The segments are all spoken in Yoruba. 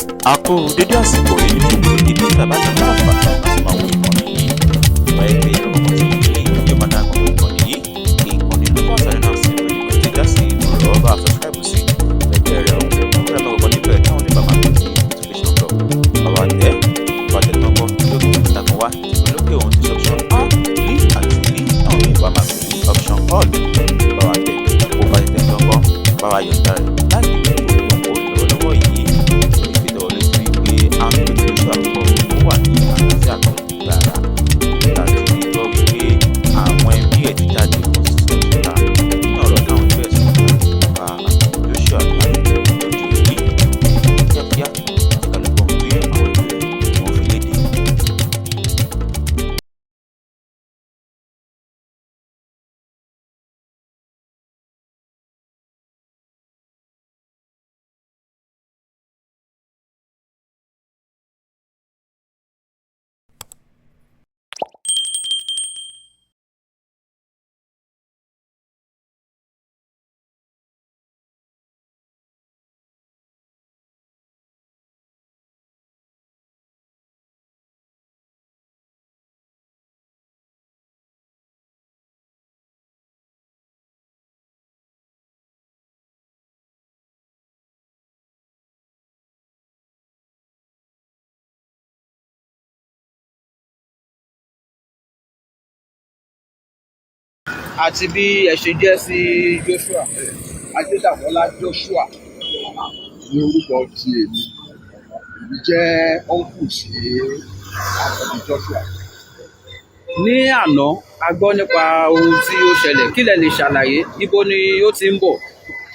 A kú dédé àsìkò yìí ní ibi tí a bá ti láǹfààní láti máa wo ìkànnì yìí. Ìwà ẹgbẹ́ ìrọ̀kọ̀ tí ilé ìwé máa dá gbogbo ìkànnì yìí. Ìkànnì ló bá sáré náà sí ìwé ìwé tí já sí ìrọ̀rọ̀ bá subscribe sí ẹgbẹ́ rẹ̀ ọ̀hún. Wọ́n rẹ̀ lọ́wọ́ níbẹ̀ táwọn oníbà máa gbé sí notification bell. Bàbá tẹ́ bàtẹ́ tán kọ́ lókè tó dàgbà wá lókè òun ti option A leave àti leave táwọn oníbà máa gbé sí option all. Bàbá tẹ́ kó bá tẹ́ tán kọ́ bàbá yọ̀ǹda rẹ̀ láti gbé ìwé lọ́wọ́lọ́wọ́ yìí. Àwọn ètò àpò ó wà ní àlàáfíà tó dára láti rí gbọ́ wípé àwọn ẹbí ẹ̀ ti jáde wọ́n sì sọ síta ní ọ̀rọ̀ táwọn ẹgbẹ́ ẹ̀sìn nípa Joshua láti lójú yìí kíákíá àti kálukọ̀ pé àwọn ẹgbẹ́ wọn fi léde. Àti bí ẹ ṣe jẹ́ sí Joshua. Adédàmọ́lá Joshua ní orúkọ ti èmi jẹ́ ọ́nkù sí àkọ́bí Joshua. Ní àná a gbọ́ nípa ohun tí ó ṣẹlẹ̀, kí lẹ lè ṣàlàyé ibo ni ó ti ń bọ̀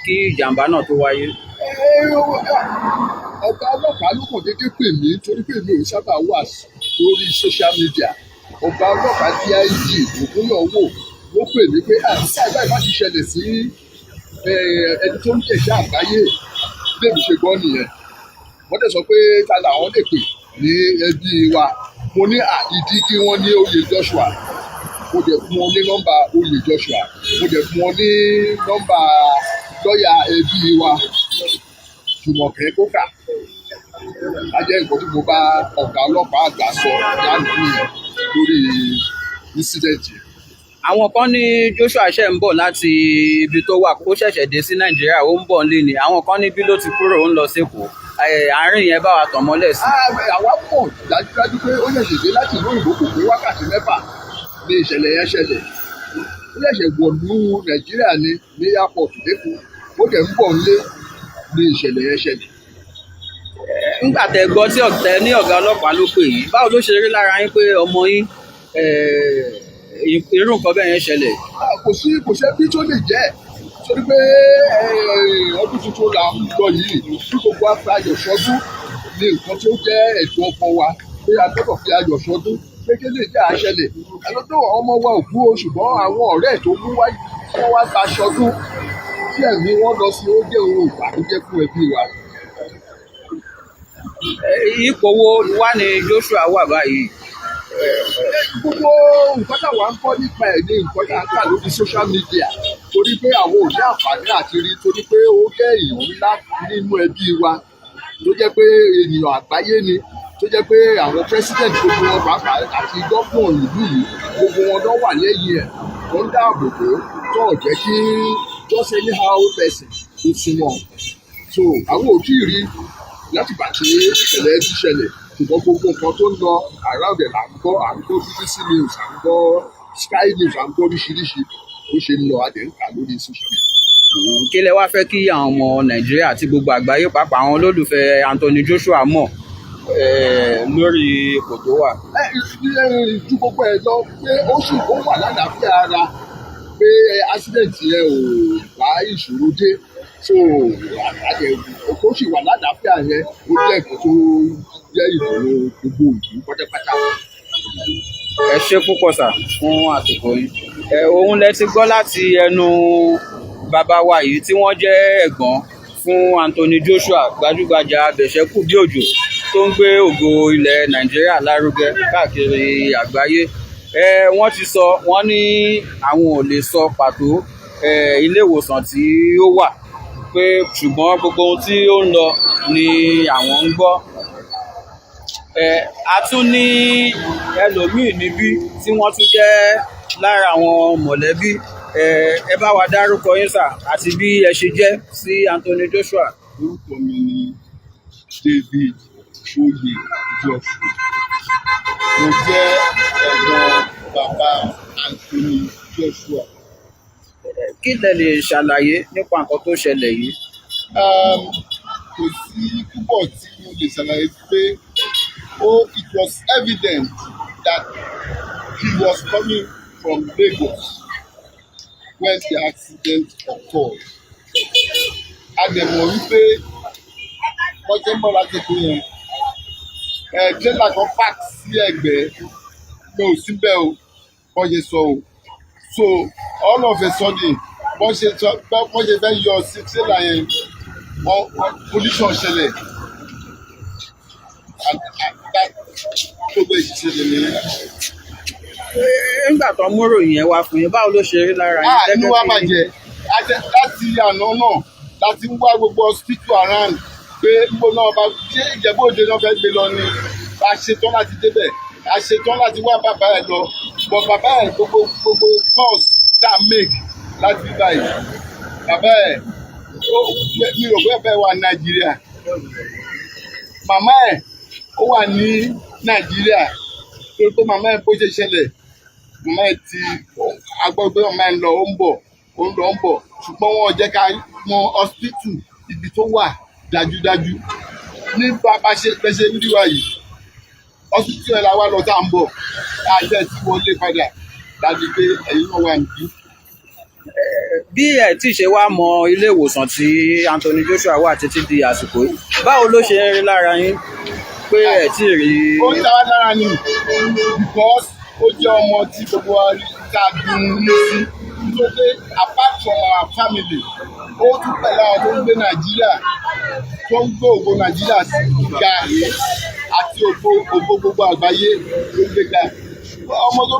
kí ìjàmbá náà tó wáyé. Ọ̀gá ọlọ́pàá ló kàn déédéé pè mí torí pé mi ò sábà wà lórí social media. Ọ̀gá ọlọ́pàá DIG Ògúnyọ̀wò ló pè mí pé báyìí bá ti ṣẹlẹ̀ sí ẹni tó ń jẹ̀ṣẹ́ àgbáyé bébí ṣe gbọ́ nìyẹn. Wọ́n dẹ̀ sọ pé ta làwọn lè pè ní ẹbí wa. Mo ní ìdí kí wọ́n ní oyè Joshua. Mo dẹ̀ fún wọn ní nọ́mbà oyè Joshua. Mo dẹ̀ fún wọn ní nọ́mbà lọ́ọ̀yà ẹbí wa Jùmọ̀kẹ́ Kókà. A jẹ́ nǹkan tí mo bá ọ̀gá ọlọ́pàá àgbà sọ lánàá nìyẹn lórí incident yẹn. Àwọn kan ní Joshua ṣẹ̀ ń bọ̀ láti ibi tó wà kó ṣẹ̀ṣẹ̀ dé sí Nàìjíríà ó ń bọ̀ nílé ni. Àwọn kan ní bí ló ti kúrò ó ń lọ sékòó. Àárín yẹn bá wa tàn mọ́lẹ̀ sí. Àwa mọ̀ dájúdájú pé ó ṣẹ̀ṣẹ̀ dé láti ìlú òyìnbó kò pé wákàtí 6 ní ìṣẹ̀lẹ̀ yẹn ṣẹlẹ̀. Ó ṣẹ̀ṣẹ̀ wọ̀lú Nàìjíríà ní airport lẹ́kọ̀ọ́. Ó dẹ̀ ń bọ̀ nílé ní ìṣẹ̀lẹ̀ yẹn ṣẹlẹ̀. Nígbà tẹ́ gbọ́ tí ọ̀tẹ̀ ní ọ̀gá ọlọ́pàá ló pè yìí, báwo ló ṣe rí lára yín pé ọmọ yín irú nǹkan bẹ́ẹ̀ yẹn ṣẹlẹ̀? Kò sí bí tó lè jẹ́ torí pé ọdún tuntun là ń lọ yìí bí gbogbo ayọ̀ sọdún ní nǹkan tó jẹ́ ẹ̀tọ́ ọkọ wa pé a gbọ́dọ̀ fi ayọ̀ sọdún pé kí lè jẹ́ àṣẹlẹ̀. Àlọ́dọ̀ ọmọ wa ò kú o ṣùgbọ́n àwọn ọ̀rẹ́ tó mú wá wọ́n wá gba sọdún tí ẹ̀mí wọn lọ sí ó jẹ́ ohun ìbànújẹ́ fún ẹbí wa. Ipò wo wá ní Joshua wà báyìí? Gbogbo nǹkan táwa ń kọ́ nípa ẹ̀ ní nǹkan tá a kà lórí social media torí pé àwọn ò ní àǹfààní àti rí torí pé ó jẹ́ èèyàn ńlá nínú ẹbí wa tó jẹ́ pé ènìyàn àgbáyé ni tó jẹ́ pé àwọn president gbogbo wọn pàápàá àti gómìnà ìlú yìí gbogbo wọn lọ wà lẹ́yìn ẹ̀ tó ń dáàbò bò tó jẹ́ kí just anyhow person tó súnmọ́. So àwọn ò tí ì rí láti gbà tí ìṣẹ̀lẹ̀ ti ṣẹlẹ̀ ṣùgbọ́n gbogbo nǹkan tó ń lọ around ẹ̀ là ń gbọ́ BBC news à ń gbọ́ Sky news à ń gbọ́ oríṣiríṣi ó ṣe ń lọ adẹ̀ǹkà lórí social media. Kí lẹ wá fẹ́ kí àwọn ọmọ Nàìjíríà àti gbogbo àgbáyé pàápàá àwọn olólùfẹ́ Anthony Joshua mọ̀ lórí ipò tó wà? Ju gbogbo ẹ̀ lọ pé ó wà lálàáfíà ara pé accident yẹn ò bá ìṣòro dé so ó sì wà lálàáfíà yẹn ó jẹ́ nǹkan tó jẹ́ ìdùnnú gbogbo ìlú pátápátá. Ẹ ṣé púpọ̀ sà fún àsìkò yìí. Òun lẹ ti gbọ́ láti ẹnu bàbá wa yìí tí wọ́n jẹ́ ẹ̀gbọ́n fún Anthony Joshua gbajúgbajà abẹ̀ṣẹ́kù bí òjò tó ń gbé ògo ilẹ̀ Nàìjíríà lárugẹ káàkiri àgbáyé. Wọ́n ti sọ wọ́n ní àwọn ò lè sọ pàtó ilé ìwòsàn tí ó wà pé ṣùgbọ́n gbogbo ohun tí ó ń lọ ni àwọn ń gbọ́. A tún ní ẹlòmíì níbí tí wọ́n tún jẹ́ lára àwọn mọ̀lẹ́bí. Ẹ bá wa dárúkọ yín sà àti bí ẹ ṣe jẹ́ sí Anthony Joshua. Orúkọ mi ni David Oyè Joshua. Mo jẹ́ ẹ̀gbọ́n bàbá Anthony Joshua. Kí lẹ lè ṣàlàyé nípa nǹkan tó ṣẹlẹ̀ yìí? Kò sí púpọ̀ tí mo lè ṣàlàyé pé it was evident that he was coming from Lagos when the accident occurred. A dẹ̀ mọ̀ wípé wọ́n ṣe ń bọ̀ láti kú yẹn. Tírélà kan park sí ẹ̀gbẹ́ mi ò síbẹ̀ o, wọ́n ṣe sọ o. So all of a sudden wọ́n ṣe fẹ́ yọ sí tírélà yẹn, collision ṣẹlẹ̀. Gbogbo ìṣẹ̀lẹ̀ nìyẹn. Nígbà tó mú ròyìn yẹn wá fún yín, báwo ló ṣe rí lára yín? Inú wa bàjẹ́ láti àná náà láti ń wá gbogbo hospital around pé gbogbo náà bá ṣé Ìjẹ̀bú Òde náà fẹ́ gbé lọ ni a ṣetán láti débẹ̀, a ṣetán láti wá bàbá ẹ̀ lọ but bàbá ẹ̀ gbogbo course tá a make láti bí báyìí bàbá ẹ̀ mi ò fẹ́ fẹ́ wà Nàìjíríà, màmá ẹ̀ ó wà ní Nàìjíríà tó tó màmá ẹ̀ bó ṣe ṣẹlẹ̀ màmá ẹ̀ ti agbọ́gbé màmá ẹ̀ ń lọ ó ń bọ̀ ṣùgbọ́n wọn ò jẹ́ ká mọ hospital ibi tó wà dájúdájú ní bá ṣe rí wa yìí hospital ẹ̀ la wá lọ tá à ń bọ̀ àjẹ́ tí wọlé padà láti pé ẹ̀yin náà wà níbí. Bí ẹ tí ṣe wá mọ ilé ìwòsàn tí Anthony Joshua wà títí di àsìkò yìí, báwo ló ṣe ń rí lára yín pé ẹ tí rí? Ó ń tàwa lára ni because ó jẹ́ ọmọ tí gbogbo wa rí tá a dùn ní sí nítorí apart from our family ó tún pẹ̀lú àwọn tó ń gbé Nàìjíríà tó ń gbé ògo Nàìjíríà ga àti ògo gbogbo àgbáyé ló gbé ga. Ọmọ tó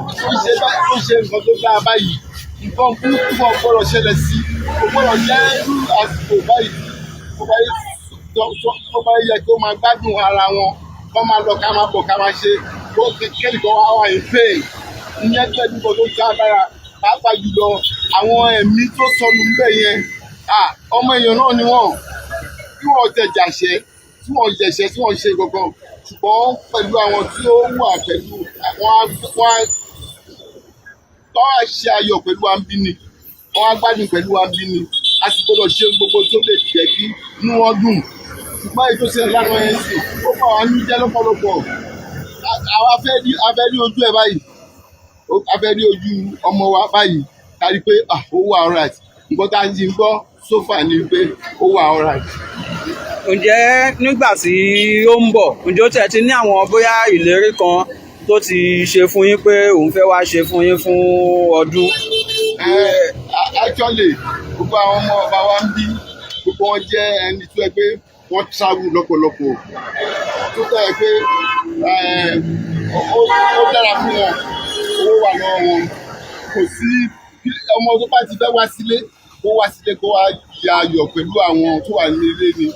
ṣe nǹkan tó dáa báyìí nǹkan burúkú kan gbọ́dọ̀ ṣẹlẹ̀ sí kò gbọ́dọ̀ jẹ́ àsìkò báyìí tó bá yẹ kó máa gbádùn ara wọn kó máa lọ ká máa bọ̀ ká máa ṣe kó kékeré kan wá wà ní pain ìyẹn jẹ́ nǹkan tó já agbára pàápàá jùlọ àwọn ẹ̀mí tó sọnù níbẹ̀ yẹn ọmọ èèyàn náà ni wọ́n tí wọ́n jẹ̀jàṣẹ́ tí wọ́n jẹ̀ṣẹ́ tí wọ́n ṣe gangan ṣùgbọ́n pẹ̀lú àwọn tí ó wà pẹ̀lú wọ́n á ṣe ayọ̀ pẹ̀lú àǹbíní wọ́n á gbádùn pẹ̀lú àǹbíní a sì gbọ́dọ̀ ṣe gbogbo tó lè jẹ́ kí inú wọn dùn ṣùgbọ́n èyí tó ṣe lánàá yẹn sì ó bá wa ní jẹ́ lọ́pọ̀lọpọ̀ àwa fẹ́ rí ojú ẹ̀ báyìí a fẹ́ rí ojú ọmọ wa báyìí kárí pé ó wà alright nǹkan tá a ti ń gbọ́ sófà ni pé ó wà alright. Ǹjẹ́ nígbà tí ó ń bọ̀ ǹjẹ́ ó tẹ̀ ti ní àwọn bóyá ìlérí kan tó ti ṣe fún yín pé òun fẹ́ wá ṣe fún yín fún ọdún? Actually gbogbo àwọn ọmọ ọba wa ń bí gbogbo wọn jẹ́ ẹni tó yẹ pé wọ́n travel lọ́pọ̀lọpọ̀ tó tẹ̀ pé ó dára fún wọn owó wà lọ́wọ́ wọn kò sí ọmọ tó bá ti fẹ́ wá sílé kó wá ya ayọ̀ pẹ̀lú àwọn tó wà ní ilé ni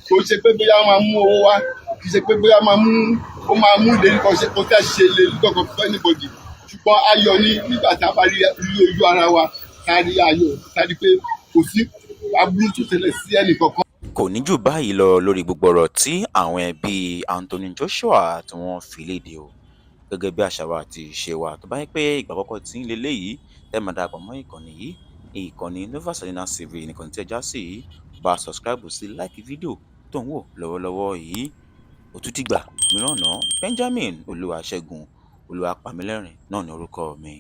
kò ṣe pé bóyá máa mú owó wá kì í ṣe pé bóyá máa mú ìlérí kan ṣe kó tẹ̀ ṣe ìlérí kankan fún anybody ṣùgbọ́n ayọ̀ ni nígbà tá a bá rí ojú ara wa ká rí ayọ̀ ká rí pé kò sí aburú tó ṣẹlẹ̀ sí ẹnì kankan. Kò ní jù báyìí lọ lórí gbogbo ọ̀rọ̀ tí àwọn ẹbí Anthony Joshua tí wọ́n fi léde o gẹ́gẹ́ bí àṣà wa àti ìṣe wa tó bá yẹ pé ìgbà àkọ́kọ́ tí ń leléyìí ẹ máa darapọ̀ mọ́ ìkànnì yìí ìkànnì Nova Salinas TV nìkan tí ẹ já sí yìí bá subscribe sí like fídíò tó ń wò lọ́wọ́lọ́wọ́ yìí òtútìgbà mìíràn náà Benjamin Olúwaṣẹ́gun Olúwapamílẹ́rìn náà ní orúkọ mi.